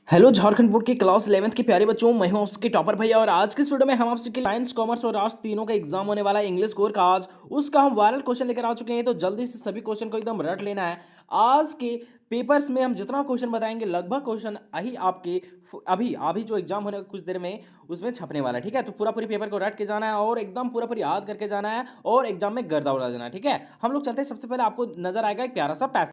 Hello Jharkhand board के class 11th के प्यारे बच्चों, मैं हूं आपके टॉपर भैया। और आज के इस वीडियो में हम आपसे साइंस, कॉमर्स और आर्ट्स तीनों का एग्जाम होने वाला है इंग्लिश कोर का। आज उसका हम वायरल क्वेश्चन लेकर आ चुके हैं, तो जल्दी से सभी क्वेश्चन को एकदम रट लेना है। आज के पेपर्स में हम जितना क्वेश्चन बताएंगे लगभग क्वेश्चन अही आपके अभी अभी जो एग्जाम होने कुछ देर में उसमें छपने वाला है। ठीक है, तो पूरा पूरी पेपर को रट के जाना है और एकदम पूरा पूरी याद करके जाना है और एग्जाम में गर्दा उड़ा देना है। ठीक है, हम लोग चलते हैं। सबसे पहले आपको नजर आएगा एक प्यारा सा पैसेज।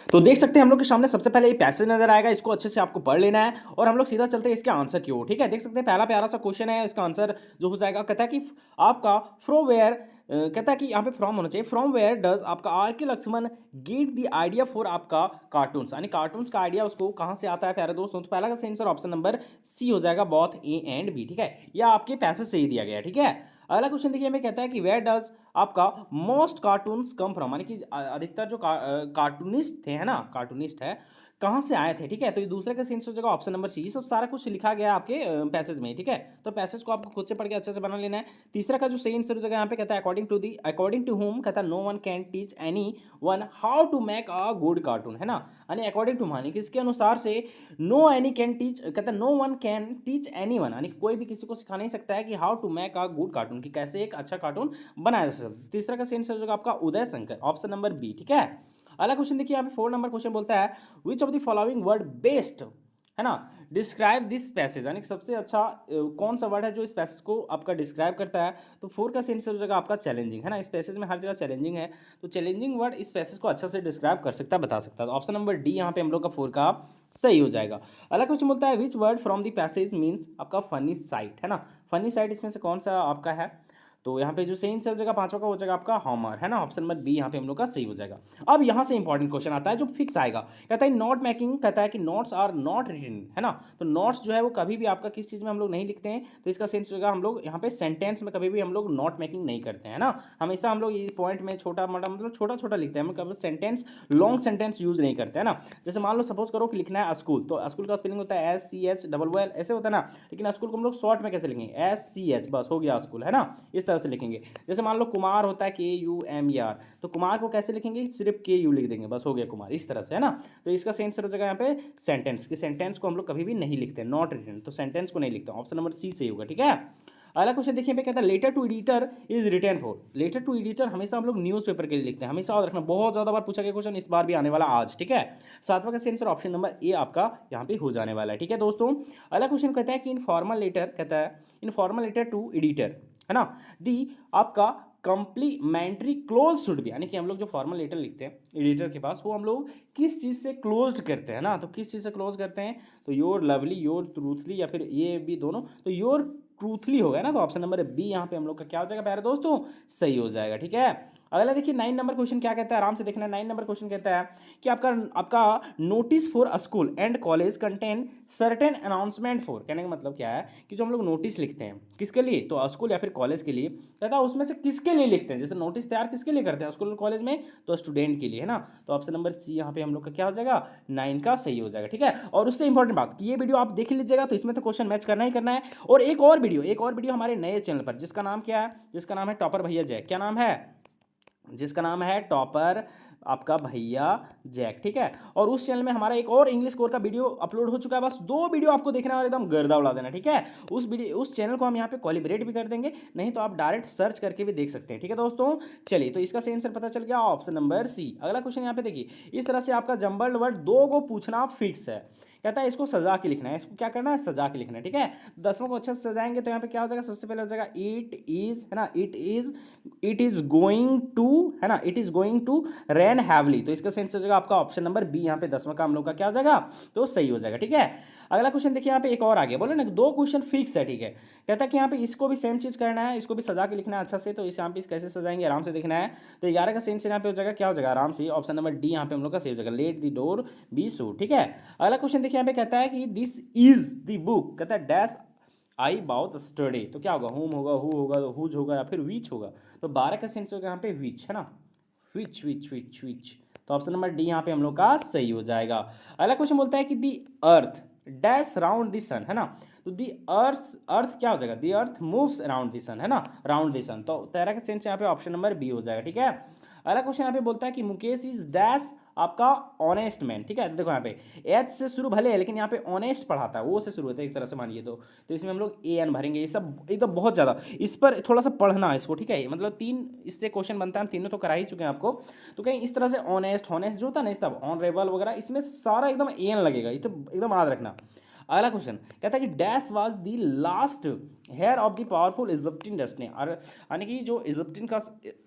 तो देख सकते हैं हम लोग के सामने सबसे पहले ये पैसेज नजर आएगा, इसको अच्छे से आपको पढ़ लेना है और हम लोग सीधा चलते हैं इसके आंसर की ओर। ठीक है, देख सकते हैं पहला प्यारा सा क्वेश्चन है। इसका आंसर जो हो जाएगा, कहता है कि आपका फ्रॉम वेयर, कहता है कि यहाँ पे फ्रॉम होना चाहिए। फ्रॉम वेयर डज आपका R K Laxman get the idea for आपका कार्टून्स, यानी कार्टून्स का आइडिया उसको कहाँ से आता है प्यारे दोस्तों। तो पहला का आंसर ऑप्शन नंबर सी हो जाएगा, बोथ ए एंड बी। ठीक है, यह आपके पैसेज से ही दिया गया है। ठीक है, अगला क्वेश्चन देखिए, हमें कहता है कि वेयर डज आपका मोस्ट कार्टून्स कम फ्रॉम, यानी कि अधिकतर जो कार्टूनिस्ट थे, है ना, कार्टूनिस्ट है, कहाँ से आए थे। ठीक है, तो ये दूसरे का सेंस हो जाएगा ऑप्शन नंबर सी। सब सारा कुछ लिखा गया है आपके पैसेज में। ठीक है, तो पैसेज को आपको खुद से पढ़ के अच्छे से बना लेना है। तीसरा का जो सही आंसर हो जाएगा यहाँ पे, कहता है अकॉर्डिंग टू होम, कहता है no one can teach anyone how to make a good cartoon, है ना, यानी अकॉर्डिंग टू मानी किसके अनुसार से नो एनी कैन टीच, कहता है no one can teach anyone, यानी कोई भी किसी को सिखा नहीं सकता है कि how to make a good cartoon, कि कैसे एक अच्छा कार्टून बनाया जा सकता है। तीसरा का सही आंसर हो जाएगा आपका Uday Shankar, option number B. ठीक है, अगला क्वेश्चन देखिए, यहाँ पे 4 नंबर क्वेश्चन बोलता है which of the following word best, है ना, डिस्क्राइब दिस पैसेज, यानी सबसे अच्छा कौन सा वर्ड है जो इस पैसेज को आपका डिस्क्राइब करता है। तो 4 का सेंस हो जाएगा आपका चैलेंजिंग, है ना, इस पैसेज में हर जगह चैलेंजिंग है, तो चैलेंजिंग वर्ड इस पैसेज को अच्छा से डिस्क्राइब कर सकता है, बता सकता है। तो ऑप्शन नंबर डी यहाँ पे हम लोग का 4 का सही हो जाएगा। अगला क्वेश्चन बोलता है which word from the passage means आपका फनी साइट, है ना, फनी साइट इसमें से कौन सा आपका है। तो यहाँ पे जो सही आंसर हो जाएगा पांचवा का हो जाएगा आपका हॉमर, है ना, ऑप्शन नंबर बी यहाँ पे हम लोग का सही हो जाएगा। अब यहाँ से इंपॉर्टेंट क्वेश्चन आता है जो फिक्स आएगा, कहता है नोट मेकिंग, कहता है कि नोट्स आर नॉट रिटन, है ना, तो नोट्स जो है वो कभी भी आपका किस चीज़ में हम लोग नहीं लिखते हैं। तो इसका सेंस होगा हम लोग यहाँ पे सेंटेंस में कभी भी हम लोग नोट मेकिंग नहीं करते हैं, ना, हमेशा हम लोग ये पॉइंट में छोटा मोटा मतलब छोटा छोटा लिखते हैं, हम कभी सेंटेंस लॉन्ग सेंटेंस यूज नहीं करते हैं ना। जैसे मान लो सपोज करो कि लिखना है स्कूल, तो स्कूल का स्पेलिंग होता है SCH ऐसे होता है ना, लेकिन स्कूल को हम लोग शॉर्ट में कैसे लिखेंगे, SCH, बस हो गया स्कूल, है ना, इस तरह से लिखेंगे। जैसे मान लो कुमार होता है KUMER, तो कुमार को कैसे लिखेंगे, सिर्फ KU लिख देंगे, बस हो गया कुमार, इस तरह से, है ना। तो इसका सही आंसर हो जाएगा यहाँ पे सेंटेंस, कि सेंटेंस को हम लोग कभी भी नहीं लिखते, नॉट रिटन, तो सेंटेंस को नहीं लिखते, ऑप्शन नंबर सी सही होगा। ठीक है, अगला क्वेश्चन देखिए पे कहता है letter to editor is written for, letter to editor हमेशा हम लोग न्यूज़पेपर के लिए लिखते हैं, हमेशा याद रखना, बहुत ज्यादा बार पूछा गया क्वेश्चन, इस बार भी आने वाला आज। ठीक है, सातवां का सही आंसर ऑप्शन नंबर ए आपका यहाँ पे हो जाने वाला है। ठीक है दोस्तों, अगला क्वेश्चन कहता है कि इनफॉर्मल लेटर, कहता है इनफॉर्मल लेटर टू एडिटर, है ना, दी आपका कंप्लीमेंट्री क्लोज शुड बी, यानी कि हम लोग जो फॉर्मल लेटर लिखते हैं एडिटर के पास, वो हम लोग किस चीज़ से क्लोज्ड करते हैं ना, तो किस चीज़ से क्लोज करते हैं, तो योर लवली, योर ट्रूथली, या फिर ये भी दोनों, तो योर ट्रूथली हो गया ना, तो ऑप्शन नंबर बी यहाँ पे हम लोग का क्या हो जाएगा प्यारे दोस्तों, सही हो जाएगा। ठीक है, अगला देखिए 9 नंबर क्वेश्चन क्या कहता है, आराम से देखना है। 9 नंबर क्वेश्चन कहता है कि आपका आपका notice for school and college contain certain announcement for, कहने का मतलब क्या है कि जो हम लोग नोटिस लिखते हैं किसके लिए, तो स्कूल या फिर कॉलेज के लिए, कहता है उसमें से किसके लिए लिखते हैं, जैसे नोटिस तैयार किसके लिए करते हैं स्कूल कॉलेज में, तो स्टूडेंट के लिए, है ना, तो ऑप्शन नंबर सी यहाँ पे हम लोग का क्या हो जाएगा, 9 का सही हो जाएगा। ठीक है, और उससे इंपॉर्टेंट बात कि ये वीडियो आप देख लीजिएगा, तो इसमें तो क्वेश्चन मैच करना ही करना है। और एक और वीडियो हमारे नए चैनल पर, जिसका नाम क्या है, जिसका नाम है टॉपर भैया जय, क्या नाम है, जिसका नाम है टॉपर आपका भैया जैक। ठीक है, और उस चैनल में हमारा एक और इंग्लिश कोर का वीडियो अपलोड हो चुका है, बस 2 वीडियो आपको देखना है, एकदम गर्दा उड़ा देना। ठीक है, उस चैनल को हम यहाँ पे कोलिब्रेट भी कर देंगे, नहीं तो आप डायरेक्ट सर्च करके भी देख सकते हैं। ठीक है दोस्तों, चलिए, तो इसका सही आंसर पता चल गया, ऑप्शन नंबर सी। अगला क्वेश्चन यहाँ पे देखिए, इस तरह से आपका जंबल्ड वर्ड 2 को पूछना फिक्स है, कहता है इसको सजा के लिखना है, इसको क्या करना है, सजा के लिखना है। ठीक है, 10वां को अच्छे से सजाएंगे तो यहाँ पे क्या हो जाएगा, सबसे पहले हो जाएगा इट इज, है ना, इट इज गोइंग टू, है ना, it is going to rain heavily, तो इसका सेंस हो जाएगा आपका ऑप्शन नंबर बी, यहाँ पे 10वां का हम लोग का क्या हो जाएगा, तो सही हो जाएगा। ठीक है, अगला क्वेश्चन देखिए, यहाँ पे एक और आ गया, बोलो ना 2 क्वेश्चन फिक्स है। ठीक है, कहता है कि यहाँ पे इसको भी सेम चीज करना है, इसको भी सजा के लिखना है अच्छा से, तो इस यहाँ पे कैसे सजाएंगे आराम से देखना है। तो 11 का सेंस यहाँ पे हो जाएगा क्या हो जाएगा, आराम से ऑप्शन नंबर डी यहाँ पे हम लोग का सही हो जाएगा, लेट द डोर बी शू। ठीक है, अगला क्वेश्चन देखिए, यहाँ पे कहता है कि दिस इज द बुक, कहता है डैश आई बाउट स्टडी, तो क्या होगा, होम होगा, हु होगा, हुज होगा, या फिर विच होगा, तो 12 का सेंस होगा यहाँ पे विच, है ना, विच, तो ऑप्शन नंबर डी यहाँ पे हम लोग का सही हो जाएगा। अगला क्वेश्चन बोलता है कि दी अर्थ डैश राउंड द सन, है ना, तो दी अर्थ क्या हो जाएगा, दी अर्थ मूव्स अराउंड द सन, है ना, राउंड द सन, तो 13 का सेंस यहाँ पे ऑप्शन नंबर बी हो जाएगा। ठीक है, अगला क्वेश्चन यहाँ पे बोलता है कि मुकेश इज डैश आपका ऑनेस्ट मैन, ठीक है। देखो यहाँ पे एच से शुरू भले है, लेकिन यहाँ पे ऑनेस्ट पढ़ाता है, वो से शुरू होता है एक तरह से मानिए तो इसमें हम लोग ए एन भरेंगे। ये सब एकदम बहुत ज़्यादा इस पर थोड़ा सा पढ़ना है इसको, ठीक है। मतलब 3 इससे क्वेश्चन बनता है, हम तीनों तो करा ही चुके हैं आपको। तो कहीं इस तरह से ऑनेस्ट, हॉनेस्ट जो होता है ना, इस सब ऑनरेबल वगैरह, इसमें सारा एकदम ए एन लगेगा, ये तो एकदम याद रखना। अगला क्वेश्चन कहता है कि dash was the last heir of the powerful Egyptian destiny, और यानी कि जो इजिप्टियन का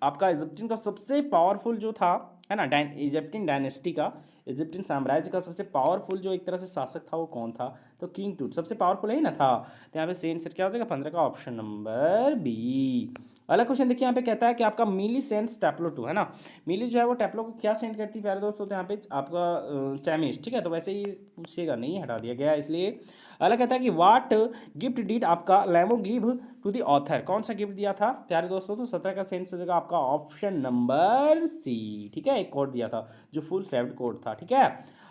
आपका इजिप्टियन का सबसे पावरफुल जो था, है ना, इजिप्टियन डायनेस्टी का, इजिप्टियन साम्राज्य का सबसे पावरफुल जो एक तरह से शासक था वो कौन था? तो किंग टूट सबसे पावरफुल है ही ना था। तो यहाँ पे सही आंसर क्या हो जाएगा? 15 का ऑप्शन नंबर बी। अगला क्वेश्चन देखिए, यहाँ पे कहता है कि आपका मिली सेंड्स टेप्लो टू, है ना, मिली जो है वो टेप्लो को क्या सेंड करती है प्यारे दोस्तों? तो यहाँ पे आपका चैमिस्ट, ठीक है। तो वैसे ही पूछिएगा, नहीं हटा दिया गया इसलिए। अगला कहता है कि वाट गिफ्ट डिड आपका लेमो गिव टू द ऑथर, कौन सा गिफ्ट दिया था प्यारे दोस्तों? तो 17 का सेंस हो जाएगा आपका ऑप्शन नंबर सी, ठीक है। एक कोड दिया था जो फुल सेव्ड कोड था, ठीक है।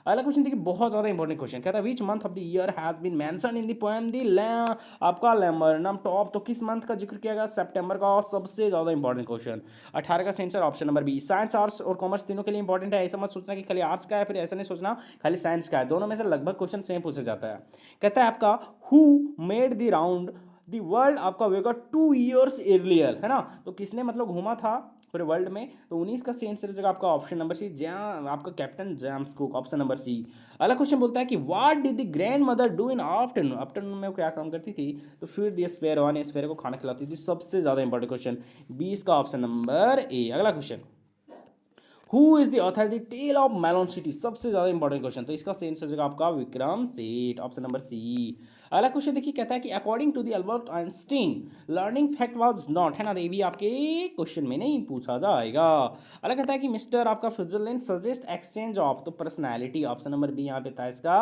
अगला क्वेश्चन देखिए, बहुत ज्यादा इंपॉर्टेंट क्वेश्चन कहता है which month of the year has been mention in the poem the आपका लैमरनम टॉप, तो किस मंथ का जिक्र किया गया? सितंबर का। और सबसे ज्यादा इंपॉर्टेंट क्वेश्चन 18 का sensor option number B. Science, arts और कॉमर्स तीनों के लिए इंपॉर्टेंट है, ऐसा मत सोचना कि खाली आर्ट्स का है, फिर ऐसा नहीं सोचना खाली साइंस का है, दोनों में से लगभग क्वेश्चन सेम पूछा जाता है। कहता है आपका who made the round the world आपका होगा 2 ईयर्स एर्लियर, है ना, तो किसने मतलब घूमा था पूरे वर्ल्ड में? तो 19 का सेंस जगह आपका ऑप्शन नंबर सी, जहाँ आपका captain James Cook, option number C. अगला क्वेश्चन बोलता है कि what did the grandmother do in afternoon, afternoon में वो क्या काम करती थी? तो फिर द स्पेयर वन, स्पेयर को खाना खिलाती थी। सबसे ज्यादा इंपॉर्टेंट क्वेश्चन 20 का ऑप्शन नंबर ए। अगला question, who is the author the tale of Melon City, सबसे ज्यादा इंपॉर्टेंट क्वेश्चन, तो इसका सेंस हो जाएगा आपका Vikram Seth, option number C. अगला क्वेश्चन देखिए, कहता है कि according to the Albert Einstein learning fact was not, है ना, ये भी आपके क्वेश्चन में नहीं पूछा जाएगा। अगला कहता है कि मिस्टर आपका स्विट्जरलैंड सजेस्ट एक्सचेंज ऑफ, तो पर्सनैलिटी, ऑप्शन नंबर बी यहाँ पे था इसका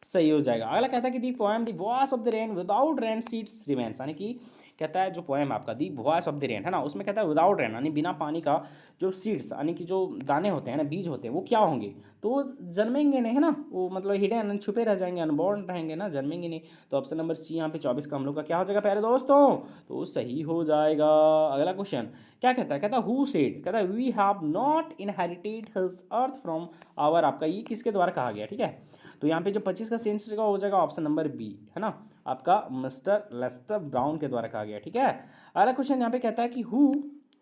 सही हो जाएगा। अगला कहता है कि दी poem the voice of the rain without rain seeds remains, यानी कि कहता है जो पोएम आपका दी वॉइस ऑफ द रेन, है ना, उसमें कहता है विदाउट रेन, यानी बिना पानी का जो सीड्स यानी कि जो दाने होते हैं ना, बीज होते हैं, वो क्या होंगे? तो जन्मेंगे नहीं, है ना, वो मतलब हिडन छुपे रह जाएंगे, अनबॉर्न रहेंगे ना, जन्मेंगे नहीं। तो ऑप्शन नंबर सी यहाँ पे 24 का हम लोग का क्या हो जाएगा प्यारे दोस्तों? तो सही हो जाएगा। अगला क्वेश्चन क्या कहता है? कहता है हु सेड, कहता है we have not inherited his earth from our, आपका ये किसके द्वारा कहा गया? ठीक है, तो यहाँ पे जो 25 का सेंस हो जाएगा ऑप्शन नंबर बी, है ना, आपका मिस्टर लेस्टर ब्राउन के द्वारा कहा गया, ठीक है। अगला क्वेश्चन यहाँ पे कहता है कि हु,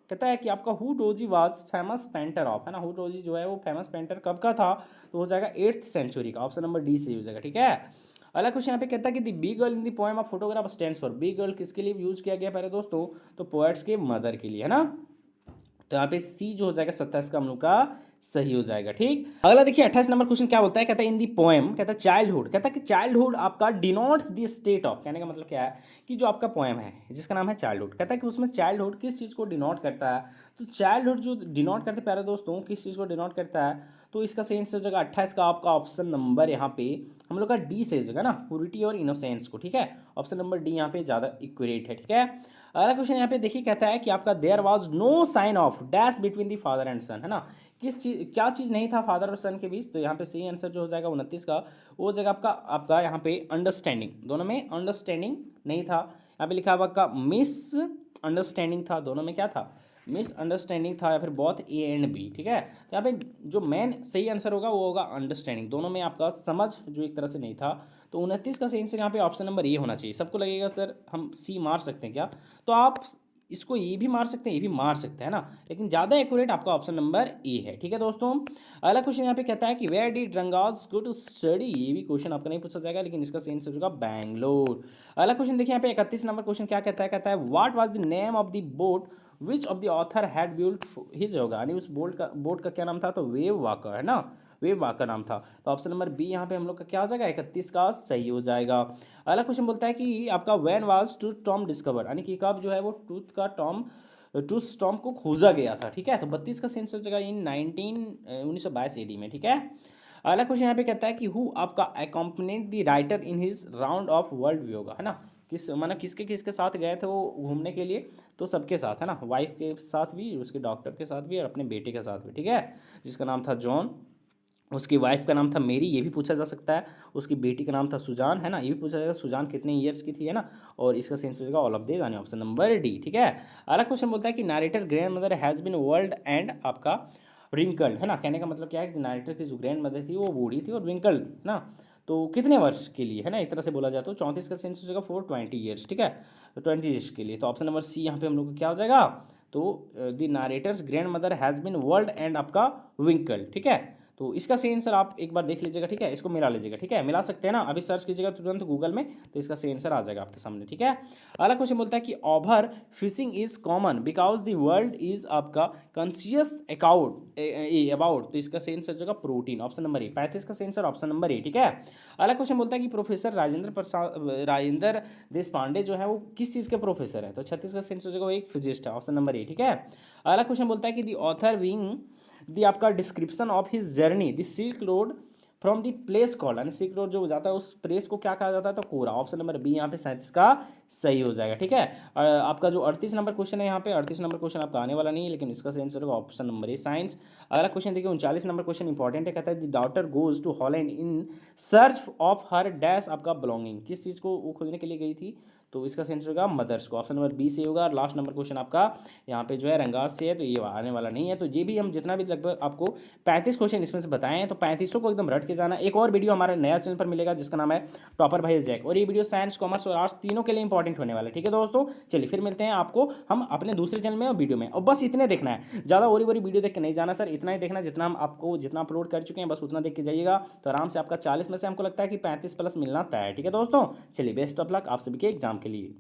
कहता है कि आपका who doji was famous painter of, है ना, हु डोजी जो है वो फेमस पेंटर कब का था? तो हो जाएगा 8th सेंचुरी का, ऑप्शन नंबर डी से हो जाएगा, ठीक है। अगला क्वेश्चन यहाँ पे कहता है कि the B girl in the poem of photograph stands for, B girl किसके लिए यूज किया गया पहले दोस्तों? तो पोएट्स के मदर के लिए, है ना। तो यहाँ पे सी जो हो जाएगा 27 का हम लोग का सही हो जाएगा, ठीक। अगला देखिए 28 नंबर क्वेश्चन क्या बोलता है? कहता है इन दी पोएम, कहता है चाइल्डहुड, कहता है कि चाइल्डहुड आपका डिनोट्स द स्टेट ऑफ, कहने का मतलब क्या है कि जो आपका पोएम है जिसका नाम है चाइल्डहुड, कहता है कि उसमें चाइल्डहुड किस चीज़ को डिनोट करता है? तो चाइल्डहुड जो डिनोट करते प्यारे दोस्तों किस चीज़ को डिनोट करता है? तो इसका सही आंसर हो जाएगा 28 का आपका ऑप्शन नंबर यहाँ पे हम लोग का डी से हो जाएगा ना, प्योरिटी और इनोसेंस को, ठीक है। ऑप्शन नंबर डी यहाँ पे ज़्यादा इक्यूरेट है, ठीक है। अगला क्वेश्चन यहाँ पे देखिए, कहता है कि आपका there was no sign of dash between the father and son, है ना, किस चीज क्या चीज़ नहीं था फादर और सन के बीच? तो यहाँ पे सही आंसर जो हो जाएगा 29 का वो जगह आपका आपका यहाँ पे अंडरस्टैंडिंग, दोनों में अंडरस्टैंडिंग नहीं था। यहाँ पे लिखा हुआ आपका मिस अंडरस्टैंडिंग था, दोनों में क्या था? मिस अंडरस्टैंडिंग था, या फिर बोथ ए एंड बी, ठीक है। तो यहाँ पे जो मेन सही आंसर होगा वो होगा अंडरस्टैंडिंग, दोनों में आपका समझ जो एक तरह से नहीं था। तो 29 का सही आंसर यहाँ पे ऑप्शन नंबर ए होना चाहिए। सबको लगेगा सर हम सी मार सकते हैं क्या? तो आप इसको ये भी मार सकते हैं, ये भी मार सकते हैं ना, लेकिन ज़्यादा एक्यूरेट आपका ऑप्शन नंबर ए है, ठीक है दोस्तों। अगला क्वेश्चन यहाँ पे कहता है कि where did Ranga's go to study, ये भी क्वेश्चन आपका नहीं पूछा जाएगा, लेकिन इसका सही आंसर होगा बैंगलोर। अगला क्वेश्चन देखिए यहाँ पे 31 नंबर क्वेश्चन क्या कहता है? कहता है what was the name of the boat which of the author had built his, होगा यानी उस बोट का क्या नाम था? तो वेव वाकर, है ना, वेव वाकर नाम था। तो ऑप्शन नंबर बी यहाँ पे हम लोग का क्या हो जाएगा? 31 का सही हो जाएगा। अगला क्वेश्चन बोलता है कि आपका when was tooth Tom discover, यानी कि कब जो है वो टूथ टॉम को खोजा गया था, ठीक है। तो 32 का सेंस हो जाएगा इन 1922 एडी में, ठीक है। अगला क्वेश्चन यहाँ पे कहता है कि हु आपका accompanied the writer in his round of world view, है ना, किस माना किसके किसके साथ गए थे वो घूमने के लिए? तो सबके साथ, है ना, वाइफ के साथ भी, उसके डॉक्टर के साथ भी और अपने बेटे के साथ भी, ठीक है, जिसका नाम था जॉन, उसकी वाइफ का नाम था मेरी, ये भी पूछा जा सकता है, उसकी बेटी का नाम था सुजान, है ना, ये भी पूछा जाएगा सुजान कितने ईयर्स की थी, है ना, और इसका सेंस हो जाएगा ऑल ऑफ दीज, यानी ऑप्शन नंबर डी, ठीक है। अगला क्वेश्चन बोलता है कि narrator grand mother has been world and आपका रिंकल्ड, है ना। कहने का मतलब क्या है कि नारेटर की जो ग्रैंड मदर थी वो बूढ़ी थी और रिंकल्ड थी ना। तो कितने वर्ष के लिए, है ना, एक तरह से बोला जाए तो 34 का सेंस हो जाएगा फॉर 20 ईयर्स, ठीक है। तो 20 ईयर्स के लिए, तो ऑप्शन नंबर सी यहाँ पे हम लोग को क्या हो जाएगा। तो the narrator's grand mother has been world and आपका विंकल, ठीक है। तो इसका सही आंसर आप एक बार देख लीजिएगा, ठीक है, इसको मिला लीजिएगा, ठीक है, मिला सकते हैं ना, अभी सर्च कीजिएगा तुरंत गूगल में, तो इसका सही आंसर आ जाएगा आपके सामने, ठीक है। अगला क्वेश्चन बोलता है कि over fishing is common because the world is आपका कॉन्शियस अकाउंट अबाउट, तो इसका सही आंसर होगा प्रोटीन, ऑप्शन नंबर ए। 35 का सही आंसर ऑप्शन नंबर ए, ठीक है। अगला क्वेश्चन बोलता है कि प्रोफेसर राजेंद्र देश पांडे जो है वो किस चीज़ के प्रोफेसर है, तो 36 का सही आंसर हो जाएगा वो एक फिजिस्ट है, ऑप्शन नंबर ए, ठीक है। अगला क्वेश्चन बोलता है कि दी ऑथर विंग दी आपका description of his journey the silk road from the place called, यानी सिल्क रोड जो जाता है उस प्लेस को क्या कहा जाता है, तो कोरा, ऑप्शन नंबर बी यहाँ पे 37 का सही हो जाएगा, ठीक है। आपका जो 38 नंबर क्वेश्चन है, यहाँ पे 38 नंबर क्वेश्चन आपका आने वाला नहीं है, लेकिन इसका सही आंसर होगा ऑप्शन नंबर ए, साइंस। अगला क्वेश्चन देखिए 39 नंबर क्वेश्चन इंपॉर्टेंट है, कहता है the daughter goes to Holland in search of her dash आपका बिलोंगिंग, किस चीज़ को वो खोजने के लिए गई थी, तो इसका सेंस होगा मदर्स को, ऑप्शन नंबर बी से होगा। और लास्ट नंबर क्वेश्चन आपका यहाँ पे जो है रंगास से है, तो ये आने वाला नहीं है। तो ये भी हम जितना भी लगभग आपको 35 क्वेश्चन इसमें से बताए हैं, तो 35 को एकदम रट के जाना। एक और वीडियो हमारे नया चैनल पर मिलेगा जिसका नाम है टॉपर भाई जैक, और ये वीडियो साइंस कॉमर्स और आर्ट्स तीनों के लिए इंपॉर्टेंट होने वाला है, ठीक है दोस्तों। चलिए फिर मिलते हैं आपको हम अपने दूसरे चैनल में और वीडियो में, और बस इतने देखना है, ज़्यादा और बड़ी वीडियो देख के नहीं जाना सर, इतना ही देखना जितना हम आपको जितना अपलोड कर चुके हैं बस उतना देख के जाइएगा, तो आराम से आपका 40 में से हमको लगता है कि 35 प्लस मिलना तय है, ठीक है दोस्तों। चलिए बेस्ट ऑफ लक आप सभी के एग्जाम के लिए।